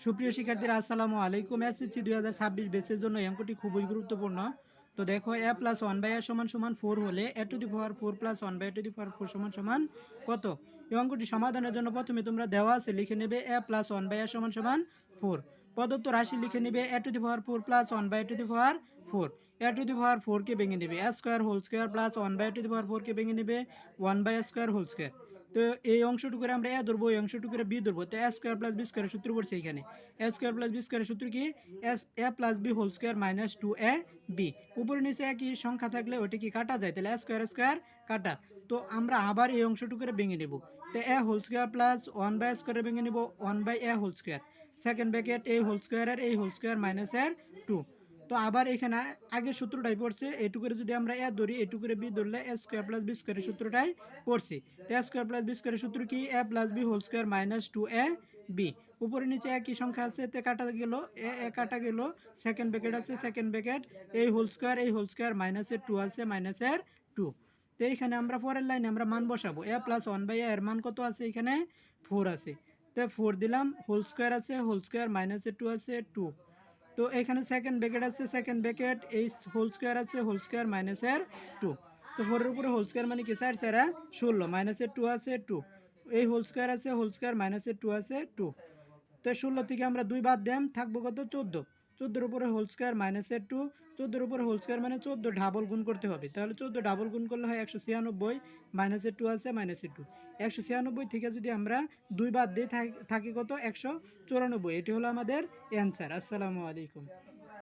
সুপ্রিয় শিক্ষার্থীরা আসসালামু আলাইকুম। এসএসসি 2026 বেসের জন্য এই অঙ্কটি খুবই গুরুত্বপূর্ণ। তো দেখো a plus one by a সমান সমান 4 হলে a to the power 4 plus one by a to the power 4 সমান সমান কত? এই অঙ্কটি সমাধানের জন্য প্রথমে তোমরা দেওয়া আছে লিখে নেবে a plus one by a সমান সমান 4। প্রদত্ত রাশি লিখে নেবে a to the power 4 plus one by a to the power 4। a to the power 4 কে ভেঙে নেবে a square whole square plus one by a to the power 4 কে ভেঙে নেবে 1 by a square whole square. তো এই অংশটুকুরে আমরা এ ধরবো, এই অংশটুকুরে বি ধরবো। তো এ স্কোয়ার প্লাস বি স্কোয়ারের সূত্র পড়ছে এখানে। এ স্কোয়ার প্লাস বি স্কোয়ারের সূত্র কি? A plus B whole square minus 2 A B. উপরে নিচে একই সংখ্যা থাকলে ওইটা কি কাটা যায়, তাহলে এ স্কোয়ার স্কোয়ার কাটা। তো আমরা আবার এই অংশটুকুরে ভেঙে নেব। তো A whole square plus one by স্কোয়ারে ভেঙে নেব 1 by A whole square. Second bracket এই হোল স্কোয়ারের এই হোল স্কোয়ার মাইনাসের 2। তো আবার এখানে আগের সূত্রটাই পড়ছে, এটুকুরে যদি আমরা এ ধরি এটুকুরে বি ধরলে এ স্কোয়ার প্লাস বি স্কোয়ারের সূত্রটাই পড়ছি। তো এ স্কোয়ার প্লাস বি স্কোয়ারের সূত্র কি? A plus B whole square minus 2 A B. উপরে নিচে একই সংখ্যা আছে, তে কাটা গেল, এ কাটা গেল। সেকেন্ড ব্র্যাকেট আছে, সেকেন্ড ব্র্যাকেট এই হোল স্কোয়ার মাইনাসের 2 আছে, মাইনাসের 2। তো এইখানে আমরা পরের লাইনে আমরা মান বসাবো। এ প্লাস ওয়ান বাই এর মান কত আছে? এখানে 4 আছে। তো 4 দিলাম, হোল স্কোয়ার আছে, হোল স্কোয়ার মাইনাসের 2 আছে 2। তো এখানে সেকেন্ড ব্র্যাকেট আছে, সেকেন্ড ব্র্যাকেট এই হোল স্কোয়ার আছে, হোল স্কোয়ার মাইনাসের 2। তো 4 এর উপরে হোল স্কোয়ার মানে কি? 4 4 16, মাইনাসের 2 আছে 2। এই হোল স্কোয়ার আছে, হোল স্কোয়ার মাইনাসের 2 আছে 2। তো 16 থেকে আমরা 2 বাদ দেম, থাকবো কত? 14। 14 উপরে হোল স্কোয়ার মাইনাসের 2। 14 উপরে হোল স্কোয়ার মানে 14 ডাবল গুণ করতে হবে, তাহলে 14 ডাবল গুণ করলে হয় 196, মাইনাসের 2 আছে, মাইনাসের 2। 196 থেকে যদি আমরা 2 বাদ দিই থাকে কত? 194। এটি হলো আমাদের অ্যান্সার। আসসালামু আলাইকুম।